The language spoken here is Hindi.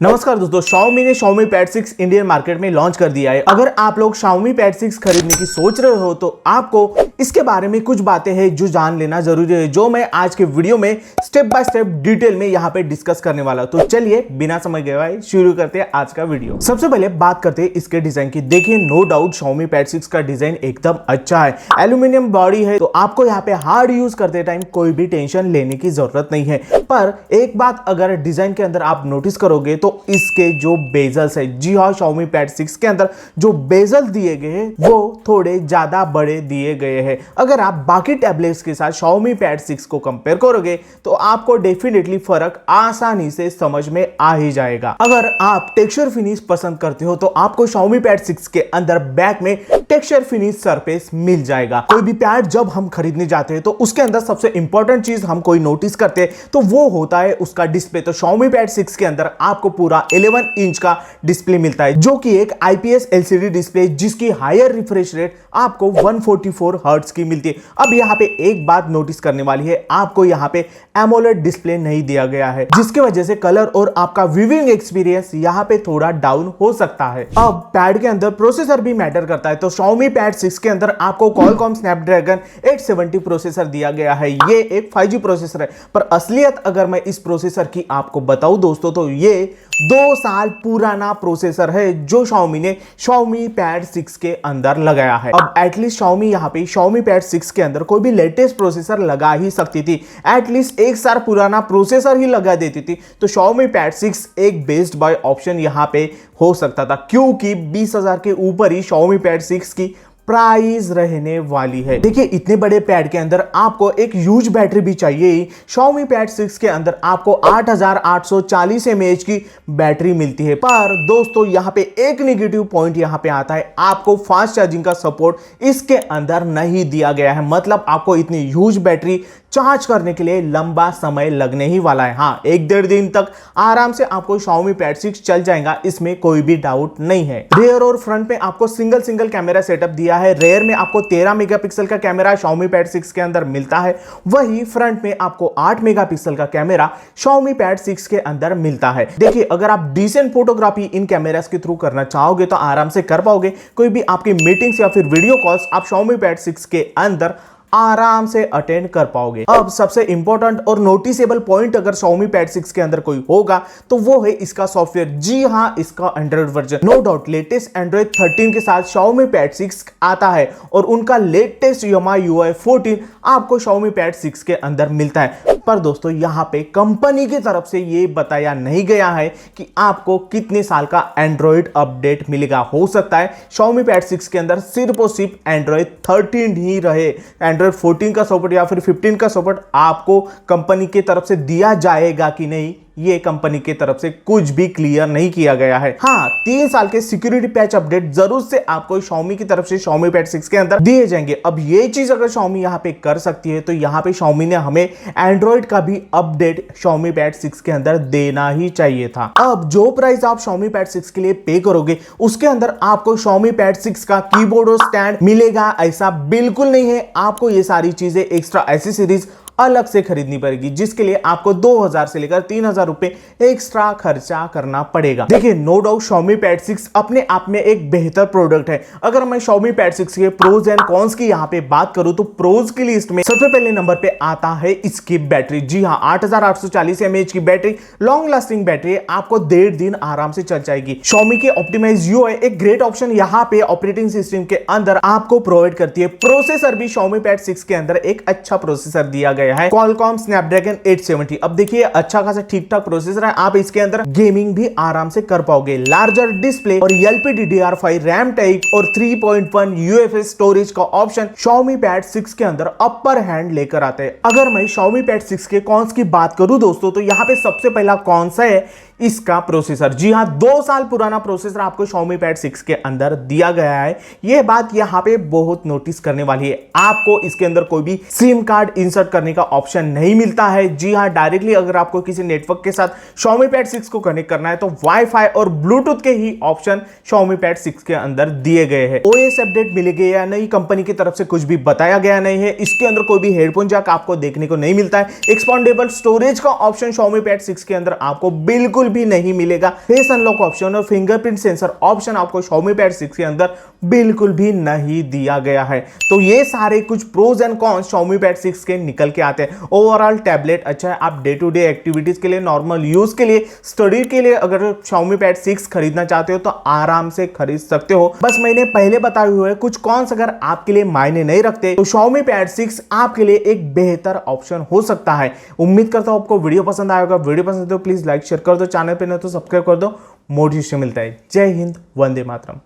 नमस्कार दोस्तों, Xiaomi ने Xiaomi Pad 6 इंडियन मार्केट में लॉन्च कर दिया है। अगर आप लोग Xiaomi Pad 6 खरीदने की सोच रहे हो तो आपको इसके बारे में कुछ बातें हैं जो जान लेना जरूरी है, जो मैं आज के वीडियो में स्टेप बाय स्टेप डिटेल में यहाँ पे डिस्कस करने वाला हूँ। तो चलिए बिना समय गवाए शुरू करते हैं आज का वीडियो। सबसे पहले बात करते हैं इसके डिजाइन की। देखिए, नो डाउट Xiaomi Pad 6 का डिजाइन एकदम अच्छा है। एल्यूमिनियम बॉडी है तो आपको यहाँ पे हार्ड यूज करते टाइम कोई भी टेंशन लेने की जरूरत नहीं है। पर एक बात अगर डिजाइन के अंदर आप नोटिस करोगे तो इसके जो बेजल्स है, जी हाँ, Xiaomi Pad 6 के अंदर जो बेजल दिए गए हैं वो थोड़े ज्यादा बड़े दिए गए हैं। अगर आप बाकी टैबलेट्स के साथ Xiaomi Pad 6 को कंपेयर करोगे तो आपको डेफिनेटली फर्क आसानी से समझ में आ ही जाएगा। अगर आप टेक्सचर फिनिश पसंद करते हो तो आपको Xiaomi Pad 6 के अंदर बैक में टेक्सचर फिनिश सरफेस मिल जाएगा। कोई भी पैड जब हम खरीदने जाते हैं तो उसके अंदर सबसे इंपॉर्टेंट चीज हम कोई नोटिस करते हैं तो वो होता है उसका डिस्प्ले। तो Xiaomi Pad 6 के अंदर आपको पूरा 11 इंच का डिस्प्ले मिलता है, जो कि एक IPS LCD डिस्प्ले जिसकी हायर रिफ्रेश रेट आपको 144 हर्ट्ज की मिलती है। अब यहाँ पे एक बात नोटिस करने वाली है, आपको यहाँ पे एमोलेड डिस्प्ले नहीं दिया गया है, जिसकी वजह से कलर और आपका व्यूइंग एक्सपीरियंस यहाँ पे थोड़ा डाउन हो सकता है। अब पैड के अंदर प्रोसेसर भी मैटर करता है। तो Xiaomi Pad 6 के अंदर आपको Qualcomm Snapdragon 870 प्रोसेसर दिया गया है। ये एक 5G प्रोसेसर है, पर असलियत अगर मैं इस प्रोसेसर की आपको बताऊं दोस्तों तो ये 2 साल पुराना प्रोसेसर है जो Xiaomi ने Xiaomi Pad 6 के अंदर लगाया है। अब एटलीस्ट Xiaomi यहाँ पे Xiaomi Pad 6 के अंदर कोई भी लेटेस्ट प्रोसेसर लगा ही सकती थी, एटलीस्ट 1 साल पुराना प्रोसेसर ही लगा देती थी तो Xiaomi Pad 6 एक बेस्ट बाय ऑप्शन यहाँ पे हो सकता था, क्योंकि 20,000 के ऊपर ही Xiaomi Pad 6 की प्राइस रहने वाली है। देखिए, इतने बड़े पैड के अंदर आपको एक ह्यूज बैटरी भी चाहिए ही। Xiaomi Pad 6 के अंदर आपको 8840 mAh की बैटरी मिलती है। पर दोस्तों यहाँ पे एक नेगेटिव पॉइंट यहाँ पे आता है, आपको फास्ट चार्जिंग का सपोर्ट इसके अंदर नहीं दिया गया है। मतलब आपको इतनी ह्यूज बैटरी चार्ज करने के लिए लंबा समय लगने ही वाला है। हाँ, 1-1.5 दिन तक आराम से आपको Xiaomi Pad 6 चल जाएगा, इसमें कोई भी डाउट नहीं है। रियर और फ्रंट में आपको सिंगल कैमरा सेटअप दिया है। रेयर में आपको 13 मेगापिक्सल का कैमरा Xiaomi Pad 6 के अंदर मिलता है, वही फ्रंट में आपको 8 मेगापिक्सल का कैमरा Xiaomi Pad 6 के अंदर मिलता है। देखिए, अगर आप डिसेंट फोटोग्राफी इन कैमरास के थ्रू करना चाहोगे तो आराम से कर पाओगे। कोई भी आपकी मीटिंग्स या फिर वीडियो कॉल्स आप Xiaomi Pad 6 के अंदर आराम से अटेंड कर पाओगे। अब सबसे इंपॉर्टेंट और नोटिसेबल पॉइंट अगर Xiaomi Pad 6 के अंदर कोई होगा तो वो है इसका सॉफ्टवेयर। जी हाँ, इसका Android version. No doubt latest Android 13 के साथ Xiaomi Pad 6 आता है और उनका लेटेस्ट MIUI 14 आपको Xiaomi Pad 6 के अंदर मिलता है। पर दोस्तों यहाँ पे कंपनी की तरफ से ये बताया नहीं गया है कि आपको कितने साल का एंड्रॉइड अपडेट मिलेगा। हो सकता है Xiaomi Pad 6 के अंदर सिर्फ और सिर्फ एंड्रॉइड 13 ही रहे, एंड्रॉइड 14 का सपोर्ट या फिर 15 का सपोर्ट आपको कंपनी की तरफ से दिया जाएगा कि नहीं, ये कंपनी की तरफ से कुछ भी क्लियर नहीं किया गया है। हाँ, 3 साल के सिक्योरिटी पैच अपडेट जरूर से आपको Xiaomi की तरफ से Xiaomi Pad 6 के अंदर दिए जाएंगे। अब ये चीज अगर Xiaomi यहाँ पे कर सकती है तो यहाँ पे Xiaomi ने हमें एंड्रॉइड का भी अपडेट Xiaomi Pad 6 के अंदर देना ही चाहिए था। अब जो प्राइस आप Xiaomi Pad 6 के लिए पे करोगे उसके अंदर आपको Xiaomi Pad 6 का कीबोर्ड और स्टैंड मिलेगा, ऐसा बिल्कुल नहीं है। आपको ये सारी चीजें एक्स्ट्रा एसेसरीज अलग से खरीदनी पड़ेगी, जिसके लिए आपको 2000 से लेकर 3000 रुपए एक्स्ट्रा खर्चा करना पड़ेगा। देखिए, नो डाउट Xiaomi Pad 6 अपने आप में एक बेहतर प्रोडक्ट है। अगर मैं Xiaomi Pad 6 के प्रोज एंड कॉन्स की यहाँ पे बात करूं तो प्रोज की लिस्ट में सबसे पहले नंबर पे आता है इसकी बैटरी। जी हाँ, 8840 mAh की बैटरी, लॉन्ग लास्टिंग बैटरी, आपको 1.5 दिन आराम से चल जाएगी। Xiaomi के ऑप्टिमाइज UI एक ग्रेट ऑप्शन यहाँ पे ऑपरेटिंग सिस्टम के अंदर आपको प्रोवाइड करती है। प्रोसेसर भी Xiaomi Pad 6 के अंदर एक अच्छा प्रोसेसर दिया गया है, Qualcomm Snapdragon 870। अब देखिए, अच्छा खासा ठीक ठाक प्रोसेसर है, आप इसके अंदर गेमिंग भी आराम से कर पाओगे। लार्जर डिस्प्ले और LPDDR5 रैम टाइप और 3.1 UFS स्टोरेज का ऑप्शन Xiaomi Pad 6 के अंदर अपर हैंड लेकर आते हैं। अगर मैं Xiaomi Pad 6 के कॉन्स की बात करूं दोस्तों तो यहाँ पे सबसे पहला कौन सा है, इसका प्रोसेसर। जी हां, 2 साल पुराना प्रोसेसर आपको Xiaomi Pad 6 के अंदर दिया गया है। यह बात यहां पे बहुत नोटिस करने वाली है। आपको इसके अंदर कोई भी सिम कार्ड इंसर्ट करने का ऑप्शन नहीं मिलता है। जी हां, डायरेक्टली अगर आपको किसी नेटवर्क के साथ Xiaomi Pad 6 को कनेक्ट करना है तो वाईफाई और ब्लूटूथ के ही ऑप्शन Xiaomi Pad 6 के अंदर दिए गए हैं। OS अपडेट मिलेगी या नहीं, कंपनी की तरफ से कुछ भी बताया गया नहीं है। इसके अंदर कोई भी हेडफोन जैक आपको देखने को नहीं मिलता है। एक्सपांडेबल स्टोरेज का ऑप्शन Xiaomi Pad 6 के अंदर आपको बिल्कुल बिल्कुल भी नहीं मिलेगा। फेस अनलॉक ऑप्शन और फिंगरप्रिंट सेंसर ऑप्शन आपको Xiaomi Pad 6 के अंदर बिल्कुल भी नहीं दिया गया है। तो ये सारे कुछ pros and cons Xiaomi Pad 6 के निकल के आते हैं। ओवरऑल टैबलेट अच्छा है, आप डे टू डे एक्टिविटीज के लिए, नॉर्मल यूज के लिए, स्टडी के लिए अगर Xiaomi Pad 6 खरीदना चाहते हो तो आराम से खरीद सकते हो। बस मैंने पहले बताए हुए कुछ कॉन्स अगर आपके लिए मायने नहीं रखते तो Xiaomi Pad 6 आपके लिए एक बेहतर ऑप्शन हो सकता है। उम्मीद करता हूं आपको वीडियो पसंद आएगा। वीडियो पसंद है तो प्लीज लाइक शेयर कर दो, चैनल पे नहीं तो सब्सक्राइब कर दो। मोटिवेशन मिलता है। जय हिंद, वंदे मातरम।